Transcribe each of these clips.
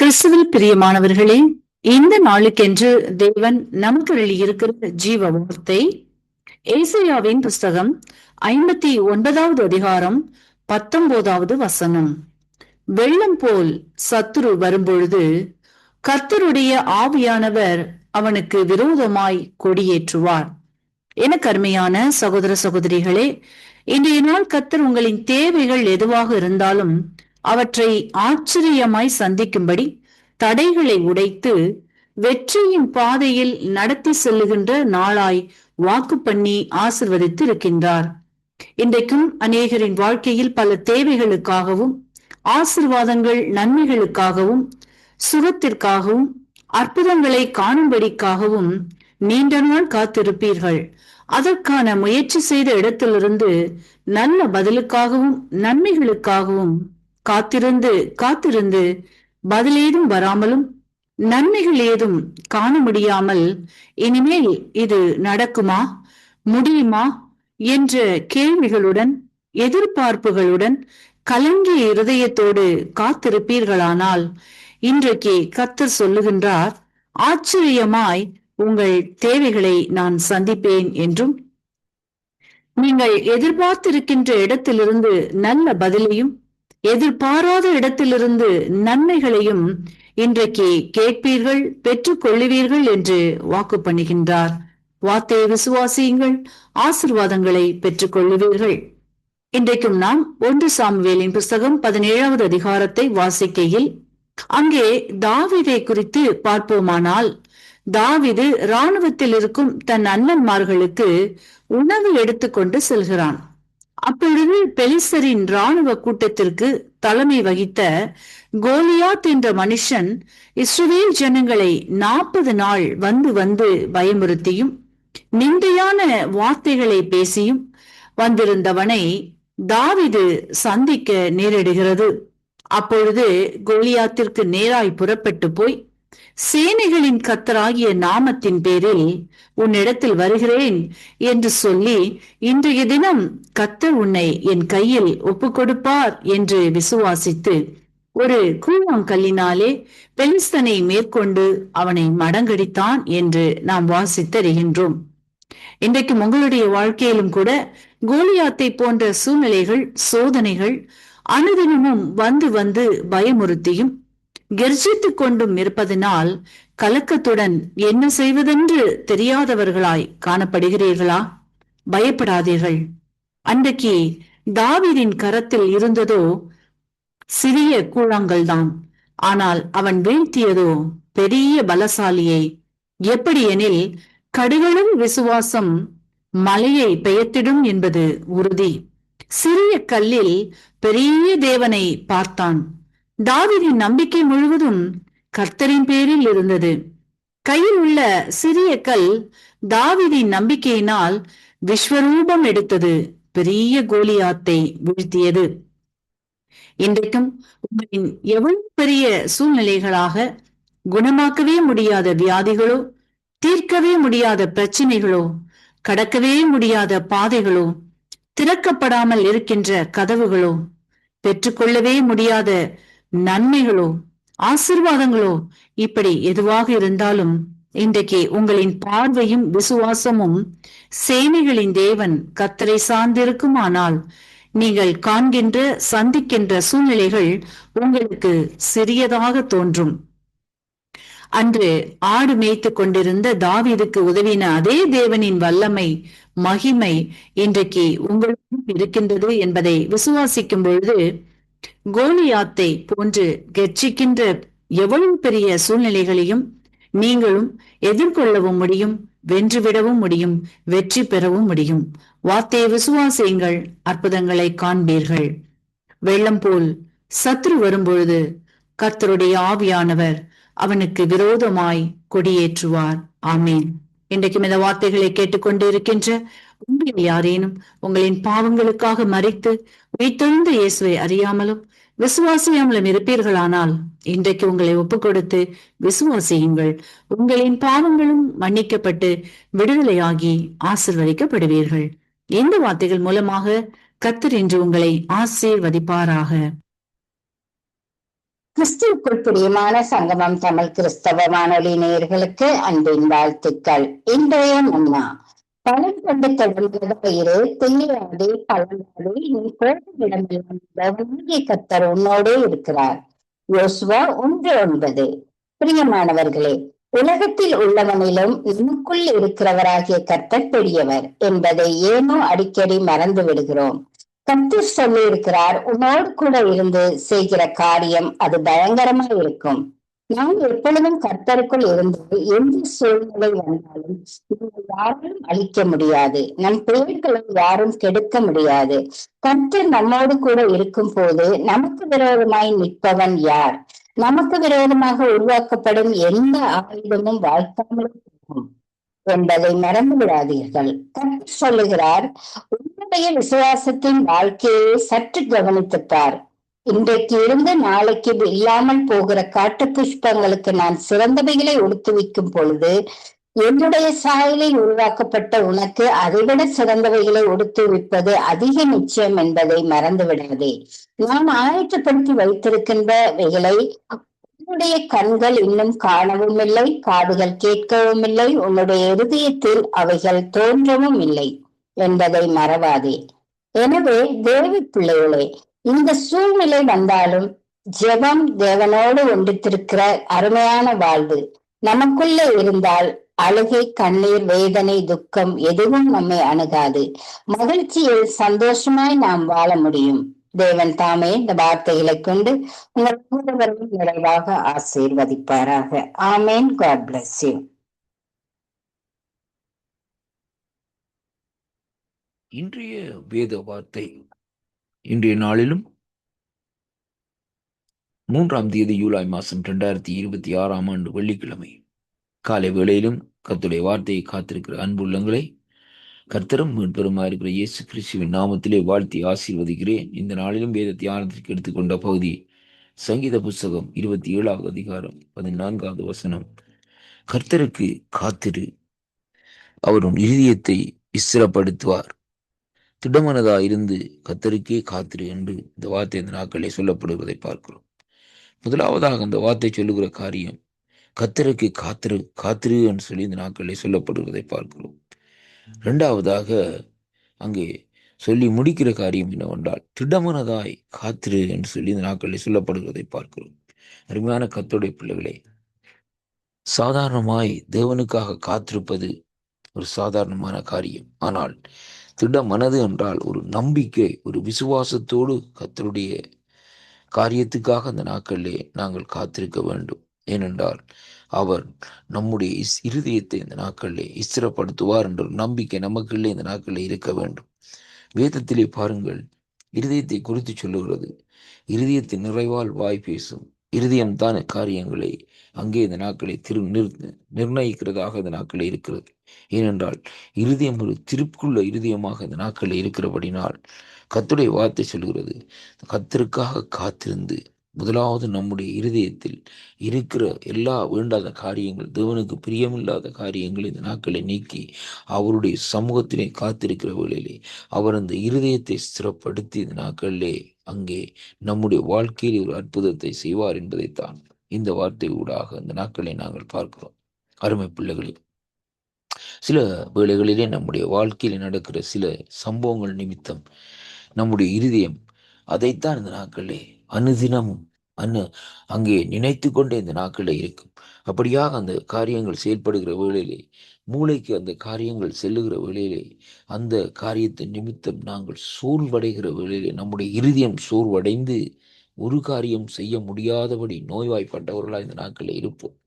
கிறிஸ்துவில் பிரியமானவர்களே, இந்த நாளுக்கென்று தேவன் நமக்கு எழுதியிருக்கிற ஜீவ வார்த்தை ஏசாயாவின் புஸ்தகம் 59வது அதிகாரம் 19வது வசனம். வெள்ளம் போல் சத்துரு வரும்பொழுது கர்த்தருடைய ஆவியானவர் அவனுக்கு விரோதமாய் கொடியேற்றுவார். எனக்கு அருமையான சகோதர சகோதரிகளே, இன்றைய நாள் கர்த்தர் உங்களின் தேவைகள் எதுவாக இருந்தாலும் அவற்றை ஆச்சரியமாய் சந்திக்கும்படி தடைகளை உடைத்து வெற்றியின் பாதையில் நடத்தி செல்லுகின்ற நாளாய் வாக்கு பண்ணி ஆசிர்வதித்து இருக்கின்றார். இன்றைக்கும் அநேகரின் வாழ்க்கையில் பல தேவைகளுக்காகவும் ஆசிர்வாதங்கள் நன்மைகளுக்காகவும் சுகத்திற்காகவும் அற்புதங்களை காணும்படிக்காகவும் நீண்ட நாள் காத்திருப்பீர்கள். அதற்கான முயற்சி செய்த இடத்திலிருந்து நல்ல பதிலுக்காகவும் நன்மைகளுக்காகவும் காத்திருந்து காத்திருந்து பதிலேதும் வராமலும் நன்மைகள் ஏதும் காண முடியாமல் இனிமேல் இது நடக்குமா, முடியுமா என்ற கேள்விகளுடன் எதிர்பார்ப்புகளுடன் கலங்கிய இருதயத்தோடு காத்திருப்பீர்களானால் இன்றைக்கு கர்த்தர் சொல்லுகின்றார், ஆச்சரியமாய் உங்கள் தேவைகளை நான் சந்திப்பேன் என்றும் நீங்கள் எதிர்பார்த்திருக்கின்ற இடத்திலிருந்து நல்ல பதிலையும் எதிர்பாராத இடத்திலிருந்து நன்மைகளையும் இன்றைக்கு கேட்பீர்கள், பெற்றுக் கொள்ளுவீர்கள் என்று வாக்கு பண்ணுகின்றார். வார்த்தையை விசுவாசியுங்கள், ஆசிர்வாதங்களை பெற்றுக் கொள்ளுவீர்கள். இன்றைக்கும் நாம் 1 சாமுவேலின் புஸ்தகம் 17வது அதிகாரத்தை வாசிக்கையில் அங்கே தாவீதை குறித்து பார்ப்போமானால், தாவீது இராணுவத்தில் இருக்கும் தன் அண்ணன்மார்களுக்கு உணவு எடுத்துக்கொண்டு செல்கிறான். அப்பொழுது பெலிஸ்தரின் இராணுவ கூட்டத்திற்கு தலைமை வகித்த கோலியாத் என்ற மனுஷன் இஸ்ரவேல் ஜனங்களை 40 நாள் வந்து வந்து பயமுறுத்தியும் நிந்தையான வார்த்தைகளை பேசியும் வந்திருந்தவனை தாவீது சந்திக்க நேரிடுகிறது. அப்பொழுது கோலியாத்திற்கு நேராய் புறப்பட்டு போய், சேனைகளின் கர்த்தராகிய நாமத்தின் பேரில் உன்னிடத்தில் வருகிறேன் என்று சொல்லி, இன்றைய தினம் கர்த்தர் உன்னை என் கையில் ஒப்புக் கொடுப்பார் என்று விசுவாசித்து ஒரு கூழாங்கல்லினாலே பெலிஸ்தனை மேற்கொண்டு அவனை மடங்கடித்தான் என்று நாம் வாசித்தறிகின்றோம். இன்றைக்கும் உங்களுடைய வாழ்க்கையிலும் கூட கோலியாத்தை போன்ற சூழ்நிலைகள், சோதனைகள் அனுதினமும் வந்து வந்து பயமுறுத்தியும் கெர்ஜித்துக் கொண்டும் இருப்பதனால் கலக்கத்துடன் என்ன செய்வதென்று தெரியாதவர்களாய் காணப்படுகிறீர்களா? பயப்படாதீர்கள். அன்றைக்கு தாவீதின் கரத்தில் இருந்ததோ சிறிய கூழாங்கல் தான், ஆனால் அவன் வீழ்த்தியதோ பெரிய பலசாலியை. எப்படி எனில், கடுகளவு விசுவாசம் மலையை பெயர்த்திடும் என்பது உறுதி. சிறிய கல்லில் பெரிய தேவனை பார்த்தான். தாவீதின் நம்பிக்கை முழுவதும் கர்த்தரின் பேரில் இருந்தது. கையில் உள்ள சிறிய கல் தாவீதின் நம்பிக்கையினால் விஸ்வரூபம் எடுத்தது, பெரிய கோலியாத்தை வீழ்த்தியது. இன்றைக்கும் உங்களின் எவ்வளவு பெரிய சூழ்நிலைகளாக, குணமாக்கவே முடியாத வியாதிகளோ, தீர்க்கவே முடியாத பிரச்சனைகளோ, கடக்கவே முடியாத பாதைகளோ, திறக்கப்படாமல் இருக்கின்ற கதவுகளோ, பெற்றுக்கொள்ளவே முடியாத நன்மைகளோ, ஆசீர்வாதங்களோ, இப்படி எதுவாக இருந்தாலும் இன்றைக்கு உங்களின் பார்வையும் விசுவாசமும் சேனைகளின் தேவன் கர்த்தரை சார்ந்திருக்குமானால் நீங்கள் காண்கின்ற சந்திக்கின்ற சூழ்நிலைகள் உங்களுக்கு சிறியதாக தோன்றும். அன்று ஆடு மேய்த்து கொண்டிருந்த தாவீதுக்கு உதவின அதே தேவனின் வல்லமை, மகிமை இன்றைக்கு உங்களுக்கும் இருக்கின்றது என்பதை விசுவாசிக்கும் பொழுது கோலியாத்தை போன்று கெர்ச்சிக்கின்ற எவ்வளவு பெரிய சூழ்நிலைகளையும் நீங்களும் எதிர்கொள்ளவும் முடியும், வென்றுவிடவும் முடியும், வெற்றி பெறவும் முடியும். வார்த்தையை விசுவாசியுங்கள், அற்புதங்களை காண்பீர்கள். வெள்ளம் போல் சத்ரு வரும்பொழுது கர்த்தருடைய ஆவியானவர் அவனுக்கு விரோதமாய் கொடியேற்றுவார். ஆமீன். இன்றைக்கும் இந்த வார்த்தைகளை கேட்டுக்கொண்டு இருக்கின்ற உங்களில் யாரேனும் உங்களின் பாவங்களுக்காக மரித்து உயிர்த்தெழுந்த இயேசுவை அறியாமலும் விசுவாசியாமலும் இருப்பீர்களானால் இன்றைக்கு உங்களை ஒப்புக் கொடுத்து விசுவாசியுங்கள். உங்களின் பாவங்களும் மன்னிக்கப்பட்டு விடுதலையாகி ஆசிர்வதிக்கப்படுவீர்கள். இந்த வார்த்தைகள் மூலமாக கர்த்தர் இன்று உங்களை ஆசீர்வதிப்பாராக. கிறிஸ்துவுக்குள் பிரியமான சங்கமம் தமிழ் கிறிஸ்தவ வானொலி நேயர்களுக்கு அன்பின் வாழ்த்துக்கள். இன்றைய மன்னா, பலம் கொண்டு தொடர்ந்ததாக இரு, திணியாதே, பழங்காதே, நீ போகும் இடமெல்லாம் தேவனாகிய கர்த்தர் உன்னோடே இருக்கிறார். யோசுவா 1:9. பிரியமானவர்களே, உலகத்தில் உள்ளவனிலும் நமக்குள் இருக்கிறவராகிய கர்த்தர் பெரியவர் என்பதை ஏனோ அடிக்கடி மறந்து விடுகிறோம். கர்த்தர் சொல்லி இருக்கிறார், உன்னோடு கூட இருந்து செய்கிற காரியம் அது பயங்கரமா இருக்கும். நான் எப்பொழுதும் கர்த்தருக்குள் இருந்து எந்த சூழ்நிலை வந்தாலும் நீங்கள் யாரும் அழிக்க முடியாது, நம் பெயர்களை யாரும் கெடுக்க முடியாது. கர்த்தர் நம்மோடு கூட இருக்கும் போது நமக்கு விரோதமாய் நிற்பவன் யார்? நமக்கு விரோதமாக உருவாக்கப்படும் எந்த ஆயுதமும் வாய்க்காமல் போகும் என்பதை மறந்து விடாதீர்கள். கர்த்தர் சொல்லுகிறார், உன்னுடைய விசுவாசத்தின் வாழ்க்கையை சற்று கவனித்துப்பார். இன்றைக்கு இருந்து நாளைக்கு இல்லாமல் போகிற காட்டு புஷ்பங்களுக்கு நான் சிறந்தவைகளை உடுத்துவிக்கும் பொழுது, என்னுடைய சாயலில் உருவாக்கப்பட்ட உனக்கு அதைவிட சிறந்தவைகளை உடுத்துவிப்பது அதிக நிச்சயம் என்பதை மறந்து விடாதே. நாம் ஆயத்தப்படுத்தி வைத்திருக்கின்றவைகளை உன்னுடைய கண்கள் இன்னும் காணவும் இல்லை, காதுகள் கேட்கவும் இல்லை, உன்னுடைய இருதயத்தில் அவைகள் தோன்றவும் இல்லை என்பதை மறவாதே. எனவே தேவ பிள்ளைகளே, இந்த சூழ்நிலை வந்தாலும் ஜெபம், தேவனோடு ஒன்றித்திருக்கிற அருமையான வாழ்வு நமக்குள்ள இருந்தால் அழுகை, கண்ணீர், வேதனை, துக்கம் எதுவும் நம்மை அணுகாது. மகிழ்ச்சியில் சந்தோஷமாய் நாம் வாழ முடியும். தேவன் தாமே இந்த வார்த்தைகளை கொண்டு உங்கள் ஒவ்வொருவரையும் நிறைவாக ஆசீர்வதிப்பாராக. ஆமேன். God bless you. இன்றைய வேத வார்த்தை இன்றைய நாளிலும் 3ஆம் தேதி ஜூலை மாதம் 2026ஆம் ஆண்டு வெள்ளிக்கிழமை காலை வேளையிலும் கர்த்தருடைய வார்த்தையை காத்திருக்கிற அன்புள்ளங்களை கர்த்தரும் மீட்பெருமாய் இருக்கிற இயேசு கிறிஸ்துவின் நாமத்திலே வாழ்த்தி ஆசீர்வதிக்கிறேன். இந்த நாளிலும் வேத தியானத்திற்கு எடுத்துக்கொண்ட பகுதி சங்கீத புஸ்தகம் 27வது அதிகாரம் 14வது வசனம். கர்த்தருக்கு காத்திரு, அவர் உன் இருதயத்தை ஸ்திரப்படுத்துவார். திடமனதா இருந்து கர்த்தருக்கே காத்திரு என்று இந்த வார்த்தை இந்த நாட்களிலே சொல்லப்படுவதை பார்க்கிறோம். முதலாவதாக அந்த வார்த்தை சொல்லுகிற காரியம் கர்த்தருக்கு காத்திரு காத்திரு என்று சொல்லி இந்த நாட்களிலே சொல்லப்படுவதை பார்க்கிறோம். இரண்டாவதாக அங்கே சொல்லி முடிக்கிற காரியம் என்னவென்றால் திடமனதாய் காத்திரு என்று சொல்லி இந்த நாட்களில் சொல்லப்படுவதை பார்க்கிறோம். அருமையான கர்த்தருடைய பிள்ளைகளே, சாதாரணமாய் தேவனுக்காக காத்திருப்பது ஒரு சாதாரணமான காரியம். ஆனால் திட மனது என்றால் ஒரு நம்பிக்கை, ஒரு விசுவாசத்தோடு கர்த்தருடைய காரியத்துக்காக அந்த நாட்களிலே நாங்கள் காத்திருக்க வேண்டும். ஏனென்றால் அவர் நம்முடைய இருதயத்தை இந்த நாட்களிலே ஸ்திரப்படுத்துவார் என்ற நம்பிக்கை நமக்குள்ளே இந்த நாட்களில் இருக்க வேண்டும். வேதத்திலே பாருங்கள், இருதயத்தை குறித்து சொல்லுகிறது. இருதயத்தின் நிறைவால் வாய் பேசும். இருதயம்தான் காரியங்களை அங்கே இந்த நாட்களை நிர்ணயிக்கிறதாக இந்த நாட்களில் இருக்கிறது. ஏனென்றால் இருதயம் ஒரு திருப்புள்ள இருதயமாக இந்த நாட்களில் இருக்கிறபடினால் கர்த்தருடைய வார்த்தை சொல்கிறது, கர்த்தருக்காக காத்திருந்து முதலாவது நம்முடைய இருதயத்தில் இருக்கிற எல்லா வேண்டாத காரியங்கள், தேவனுக்கு பிரியமில்லாத காரியங்கள் இந்த நாட்களை நீக்கி அவருடைய சமூகத்திலே காத்திருக்கிற வேளையிலே அவர் அந்த இருதயத்தை ஸ்திரப்படுத்தி இந்த நாட்களிலே அங்கே நம்முடைய வாழ்க்கையில் ஒரு அற்புதத்தை செய்வார் என்பதைத்தான் இந்த வார்த்தை ஊடாக இந்த நாட்களை நாங்கள் பார்க்கிறோம். அருமை பிள்ளைகளே, சில வேளைகளிலே நம்முடைய வாழ்க்கையில் நடக்கிற சில சம்பவங்கள் நிமித்தம் நம்முடைய இருதயம் அதைத்தான் இந்த நாட்களே அனுதினமும் அங்கே நினைத்து கொண்டே இந்த நாட்களில் இருக்கும். அப்படியாக அந்த காரியங்கள் செயல்படுகிற வேளையிலே, மூளைக்கு அந்த காரியங்கள் செல்லுகிற வேளையிலே, அந்த காரியத்தின் நிமித்தம் நாங்கள் சோர்வடைகிற வேளையிலே நம்முடைய இருதயம் சோர்வடைந்து ஒரு காரியம் செய்ய முடியாதபடி நோய்வாய்ப்பட்டவர்களாக இந்த நாட்களில் இருப்போம்.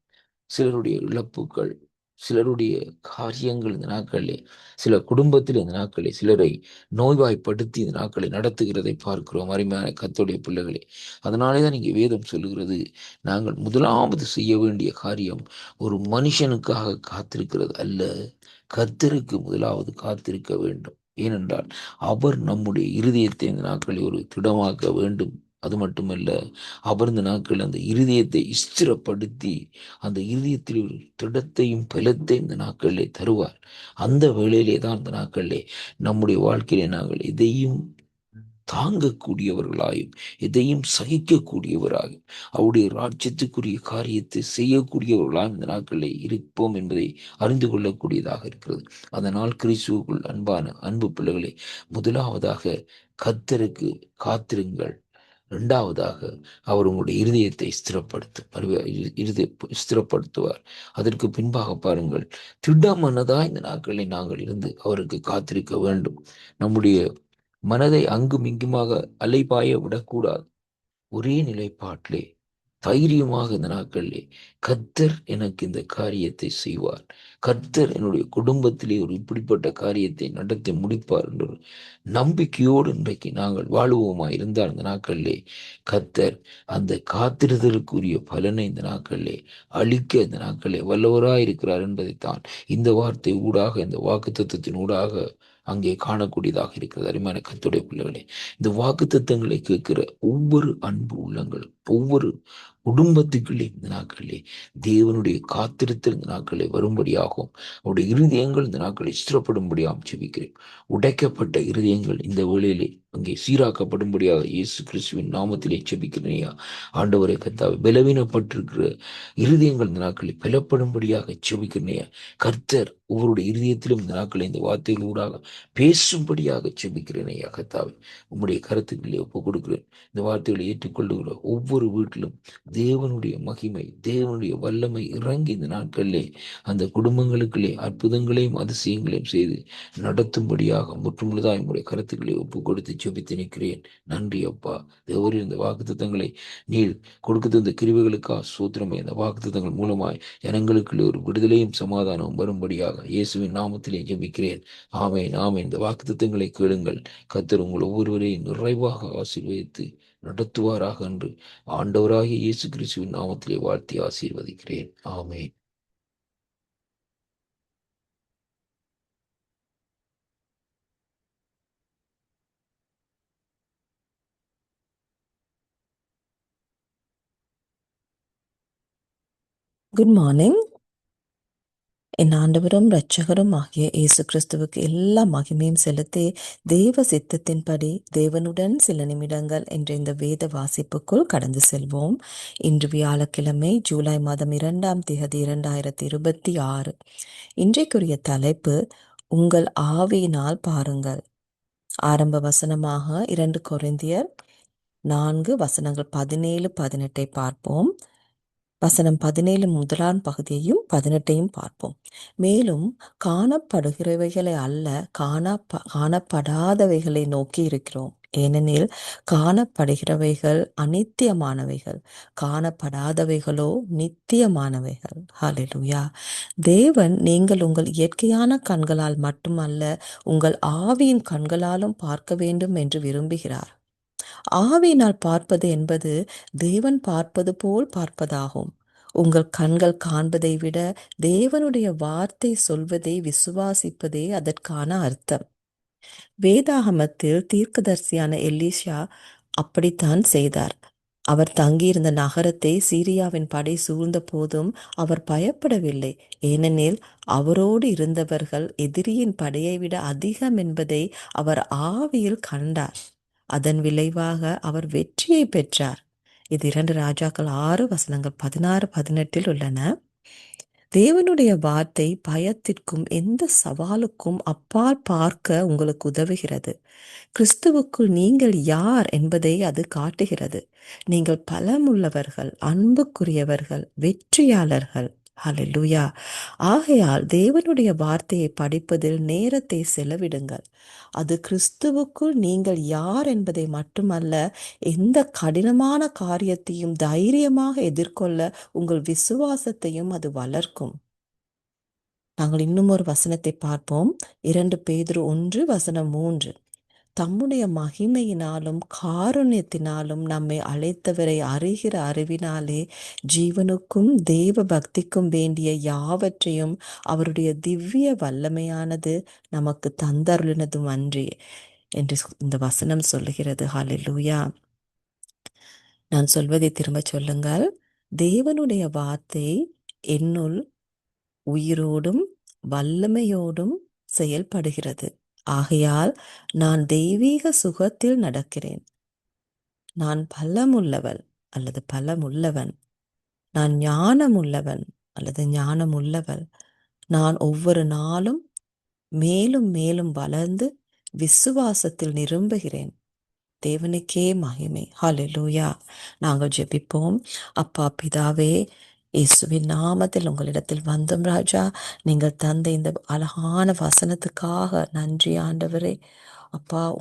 சிலருடைய இழப்புகள், சிலருடைய காரியங்கள் இந்த நாட்களிலே, சில குடும்பத்தில் இந்த நாட்களை சிலரை நோய்வாய்ப்படுத்தி இந்த நாட்களை நடத்துகிறதை பார்க்கிறோம். அருமையான கர்த்தருடைய பிள்ளைகளே, அதனாலே தான் இங்கே வேதம் சொல்லுகிறது, நாங்கள் முதலாவது செய்ய வேண்டிய காரியம் ஒரு மனுஷனுக்காக காத்திருக்கிறது அல்ல, கர்த்தருக்கு முதலாவது காத்திருக்க வேண்டும். ஏனென்றால் அவர் நம்முடைய இருதயத்தை இந்த நாட்களில் ஒரு திடமாக்க வேண்டும். அது மட்டுமல்ல, அவர் இந்த நாட்கள் அந்த இருதயத்தை ஸ்திரப்படுத்தி அந்த இருதயத்தில் ஒரு திடத்தையும் பலத்தையும் இந்த நாட்களிலே தருவார். அந்த வேளையிலே தான் இந்த நாட்களிலே நம்முடைய வாழ்க்கையிலே நாங்கள் எதையும் தாங்கக்கூடியவர்களாயும் எதையும் சகிக்கக்கூடியவராயும் அவருடைய ராஜ்யத்துக்குரிய காரியத்தை செய்யக்கூடியவர்களாயும் இந்த நாட்களில் இருப்போம் என்பதை அறிந்து கொள்ளக்கூடியதாக இருக்கிறது. அதனால் கிறிஸ்துவுக்குள் அன்பான அன்பு பிள்ளைகளை, முதலாவதாக கர்த்தருக்கு காத்திருங்கள். இரண்டாவதாக அவர் உங்களுடைய இருதயத்தை ஸ்திரப்படுத்துவார். அதற்கு பின்பாக பாருங்கள், திடமனதாய் இந்த நாட்களில் நாங்கள் இருந்து அவருக்கு காத்திருக்க வேண்டும். நம்முடைய மனதை அங்கும் இங்குமாக அலைபாய விடக்கூடாது. ஒரே நிலைப்பாட்டிலே தைரியமாக இந்த நாட்களிலே கர்த்தர் எனக்கு இந்த காரியத்தை செய்வார், கர்த்தர் என்னுடைய குடும்பத்திலே ஒரு இப்படிப்பட்ட காரியத்தை நடத்தி முடிப்பார் என்ற நம்பிக்கையோடு இன்றைக்கு நாங்கள் வாழுவோமா இருந்தால் இந்த நாட்களிலே கர்த்தர் அந்த காத்திருதலுக்குரிய பலனை இந்த நாட்களிலே அளிக்க இந்த நாட்களிலே வல்லவராய் இருக்கிறார் என்பதைத்தான் இந்த வார்த்தை ஊடாக, இந்த வாக்குத்தத்தத்தின் ஊடாக அங்கே காணக்கூடியதாக இருக்கிறது. அருமையான கர்த்தருடைய பிள்ளைகளே, இந்த வாக்குத்தத்தங்களை கேட்கிற ஒவ்வொரு அன்பு உள்ளங்களும், ஒவ்வொரு குடும்பத்துக்குள்ளே இந்த நாட்களிலே தேவனுடைய காத்திருத்தல் இந்த நாட்களே வரும்படியாகும். அவருடைய இருதயங்கள் இந்த நாட்களை ஸ்திரப்படும்படியாகவும் ஜெபிக்கிறேன். உடைக்கப்பட்ட இருதயங்கள் இந்த வேளையிலே அங்கே சீராக்கப்படும்படியாக இயேசு கிறிஸ்துவின் நாமத்திலே ஜெபிக்கிறேன். ஆண்டவரை கர்த்தாவே, பலவீனப்பட்டிருக்கிற இருதயங்கள் இந்த நாட்களை பலப்படும்படியாக ஜெபிக்கிறேன். கர்த்தர் ஒவ்வொருடைய இருதயத்திலும் இந்த நாட்களை இந்த வார்த்தைகள் ஊடாக பேசும்படியாக ஜெபிக்கிறேன். கர்த்தாவே, உம்முடைய கருத்துக்களை ஒப்புக் கொடுக்கிறேன். இந்த வார்த்தைகளை ஏற்றுக்கொள்ளுகிற ஒவ்வொரு வீட்டிலும் தேவனுடைய மகிமை, தேவனுடைய வல்லமை இறங்கி இந்த நாட்களிலே அந்த குடும்பங்களுக்குள்ளே அற்புதங்களையும் அதிசயங்களையும் செய்து நடத்தும்படியாக முற்றுமுழுதாய் உங்களுடைய கருத்துக்களை ஒப்புக் கொடுத்து ஜெபித்து நிற்கிறேன். நன்றி அப்பா. தேவரே, இந்த வாக்குத்தத்தங்களை நீர் கொடுக்க தந்த கிருபைகளுக்காக சூத்திரமே. இந்த வாக்குத்தத்தங்கள் மூலமாய் ஜனங்களுக்குள்ளே ஒரு விடுதலையும் சமாதானமும் வரும்படியாக இயேசுவின் நாமத்திலே ஜெபிக்கிறேன். ஆமென், ஆமென். இந்த வாக்குத்தத்தங்களை கேளுங்கள். கர்த்தர் உங்கள் ஒவ்வொருவரையும் நிறைவாக ஆசீர்வதித்து நடத்துவாராக என்று ஆண்டவராகிய இயேசு கிறிஸ்துவின் நாமத்திலே வாழ்த்தி ஆசீர்வதிக்கிறேன். ஆமென். Good morning. என் ஆண்டவரும் இரட்சகரும் ஆகிய இயேசு கிறிஸ்துவுக்கு எல்லா மகிமையும் செலுத்தி தேவ சித்தத்தின்படி தேவனுடன் சில நிமிடங்கள் என்ற இந்த வேத வாசிப்புக்குள் கடந்து செல்வோம். இன்று வியாழக்கிழமை ஜூலை மாதம் 2ஆம் தேதி 2026. இன்றைக்குரிய தலைப்பு உங்கள் ஆவியினால் பாருங்கள். ஆரம்ப வசனமாக 2 கொரிந்தியர் 4 வசனங்கள் 17, 18 பார்ப்போம். வசனம் 17 முதலாம் பகுதியையும் 18ஐயும் பார்ப்போம். மேலும் காணப்படுகிறவைகளை அல்ல, காணப்படாதவைகளை நோக்கி இருக்கிறோம். ஏனெனில் காணப்படுகிறவைகள் அநித்தியமானவைகள், காணப்படாதவைகளோ நித்தியமானவைகள். ஹல்லேலூயா. தேவன் நீங்கள் உங்கள் இயற்கையான கண்களால் மட்டுமல்ல, உங்கள் ஆவியின் கண்களாலும் பார்க்க வேண்டும் என்று விரும்புகிறார். ஆவியினால் பார்ப்பது என்பது தேவன் பார்ப்பது போல் பார்ப்பதாகும். உங்கள் கண்கள் காண்பதை விட தேவனுடைய வார்த்தை சொல்வதை விசுவாசிப்பதே அதற்கான அர்த்தம். வேதாகமத்தில் தீர்க்கதரிசியான எலிஷா அப்படித்தான் செய்தார். அவர் தங்கியிருந்த நகரத்தை சீரியாவின் படை சூழ்ந்த போதும் அவர் பயப்படவில்லை. ஏனெனில் அவரோடு இருந்தவர்கள் எதிரியின் படையை விட அதிகம் என்பதை அவர் ஆவியில் கண்டார். அதன் விளைவாக அவர் வெற்றியை பெற்றார். இது 2 ராஜாக்கள் 6 வசனங்கள் 16, 18 உள்ளன. தேவனுடைய வார்த்தை பயத்திற்கும் எந்த சவாலுக்கும் அப்பால் பார்க்க உங்களுக்கு உதவுகிறது. கிறிஸ்துவுக்குள் நீங்கள் யார் என்பதை அது காட்டுகிறது. நீங்கள் பலமுள்ளவர்கள், அன்புக்குரியவர்கள், வெற்றியாளர்கள். ஹல்லேலூயா. ஆகையால் தேவனுடைய வார்த்தையை படிப்பதில் நேரத்தை செலவிடுங்கள். அது கிறிஸ்துவுக்குள் நீங்கள் யார் என்பதை மட்டுமல்ல, எந்த கடினமான காரியத்தையும் தைரியமாக எதிர்கொள்ள உங்கள் விசுவாசத்தையும் அது வளர்க்கும். நாங்கள் இன்னும் ஒரு வசனத்தை பார்ப்போம். 2 பேதுரு 1 வசனம் 3. தம்முடைய மகிமையினாலும் காருண்யத்தினாலும் நம்மை அழைத்தவரை அறிகிற அறிவினாலே ஜீவனுக்கும் தேவ பக்திக்கும் வேண்டிய யாவற்றையும் அவருடைய திவ்ய வல்லமையானது நமக்கு தந்தருளினதும் அன்றி என்று இந்த வசனம் சொல்லுகிறது. ஹல்லேலூயா. நான் சொல்வதை திரும்ப சொல்லுங்கள். தேவனுடைய வார்த்தை என்னுள் உயிரோடும் வல்லமையோடும் செயல்படுகிறது. ஆகையால் நான் தெய்வீக சுகத்தில் நடக்கிறேன். நான் பலமுள்ளவள் அல்லது பலமுள்ளவன். நான் ஞானமுள்ளவன் அல்லது ஞானமுள்ளவள். நான் ஒவ்வொரு நாளும் மேலும் மேலும் வளர்ந்து விசுவாசத்தில் நிரம்புகிறேன். தேவனுக்கே மகிமை. ஹல்லேலூயா. நாங்கள் ஜெபிப்போம். அப்பா பிதாவே, இயேசுவின் நாமத்தில் உங்களிடத்தில் வந்தோம் ராஜா. நீங்கள் தந்த இந்த அழகான வசனத்துக்காக நன்றி ஆண்டவரே. அப்பா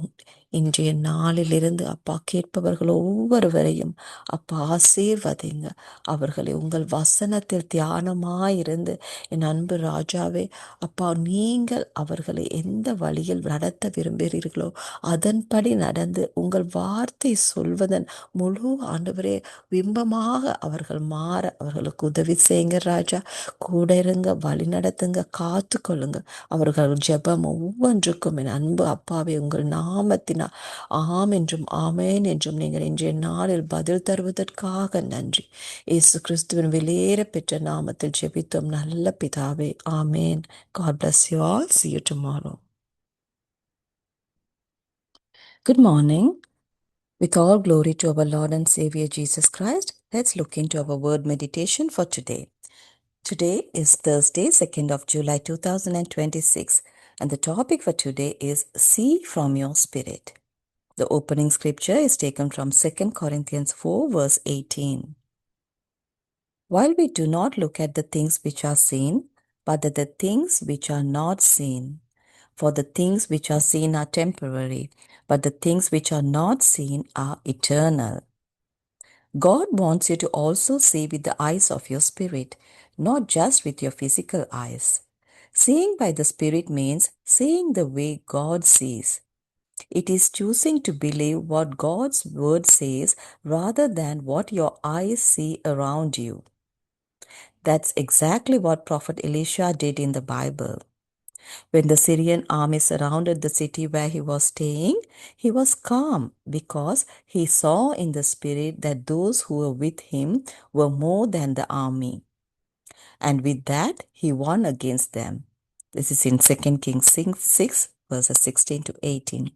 இன்றைய நாளிலிருந்து அப்பா கேட்பவர்கள் ஒவ்வொருவரையும் அப்பா ஆசீர்வதிங்க. அவர்களை உங்கள் வசனத்தில் தியானமாயிருந்து என் அன்பு ராஜாவே அப்பா நீங்கள் அவர்களை எந்த வழியில் நடத்த விரும்புகிறீர்களோ அதன்படி நடந்து உங்கள் வார்த்தை சொல்வதன் முழு ஆண்டவரே பிம்பமாக அவர்கள் மாற அவர்களுக்கு உதவி செய்யுங்க ராஜா. கூட இருங்க, வழி நடத்துங்க, காத்து கொள்ளுங்க. அவர்கள் ஜெபம் ஒவ்வொன்றுக்கும் என் அன்பு அப்பாவே உங்கள் நாமத்தினால் ஆம் என்றும் ஆமேன் என்றும் நீங்கள் இன்றைய நாளில் பதில் தருவதற்காக நன்றி. இயேசு கிறிஸ்துவின் வெளியேற பெற்ற நாமத்தில் ஜெபித்தோம் நல்ல பிதாவே. ஆமேன். God bless you all. See you tomorrow. Good morning. With all glory to our Lord and Savior Jesus Christ, let's look into our word meditation for today. Today is Thursday, 2nd of July 2026, and the topic for today is See from Your Spirit. The opening scripture is taken from 2 Corinthians 4 verse 18. While we do not look at the things which are seen, but at the things which are not seen. For the things which are seen are temporary, but the things which are not seen are eternal. God wants you to also see with the eyes of your spirit, not just with your physical eyes. Seeing by the Spirit means seeing the way God sees. It is choosing to believe what God's word says rather than what your eyes see around you. That's exactly what Prophet Elisha did in the Bible. When the Syrian army surrounded the city where he was staying, he was calm because he saw in the Spirit that those who were with him were more than the army. And with that, he won against them. This is in 2 Kings 6 verses 16 to 18.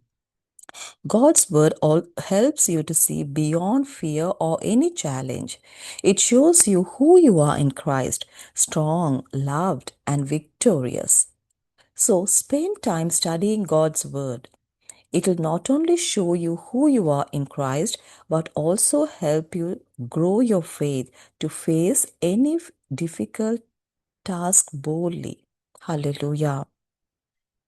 God's word all helps you to see beyond fear or any challenge. It shows you who you are in Christ, strong, loved, and victorious. So spend time studying God's word. It will not only show you who you are in Christ, but also help you grow your faith to face any difficult task boldly. Hallelujah.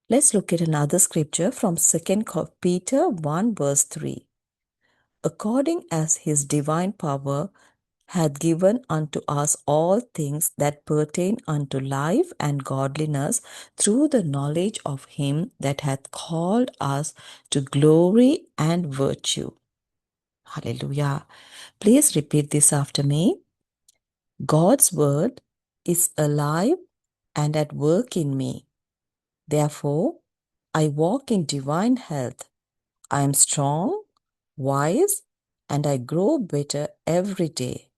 Let's look at another scripture from 2 Peter 1 verse 3. According as his divine power hath given unto us all things that pertain unto life and godliness through the knowledge of him that hath called us to glory and virtue. Hallelujah. Please repeat this after me. God's word is alive and at work in me. Therefore, I walk in divine health. I am strong, wise, and I grow better every day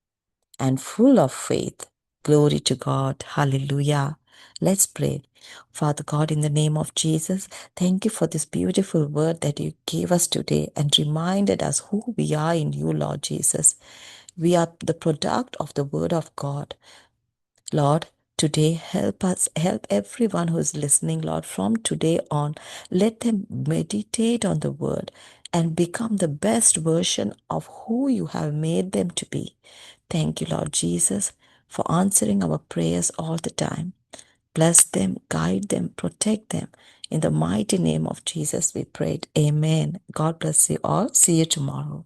and full of faith. Glory to God. Hallelujah. Let's pray. Father God, in the name of Jesus, thank you for this beautiful word that you gave us today and reminded us who we are in you, Lord Jesus. We are the product of the word of God. Lord, today help us, help everyone who is listening, Lord, from today on. Let them meditate on the word and become the best version of who you have made them to be. Thank you, Lord Jesus, for answering our prayers all the time. Bless them, guide them, protect them. In the mighty name of Jesus we prayed. Amen. God bless you all. See you tomorrow.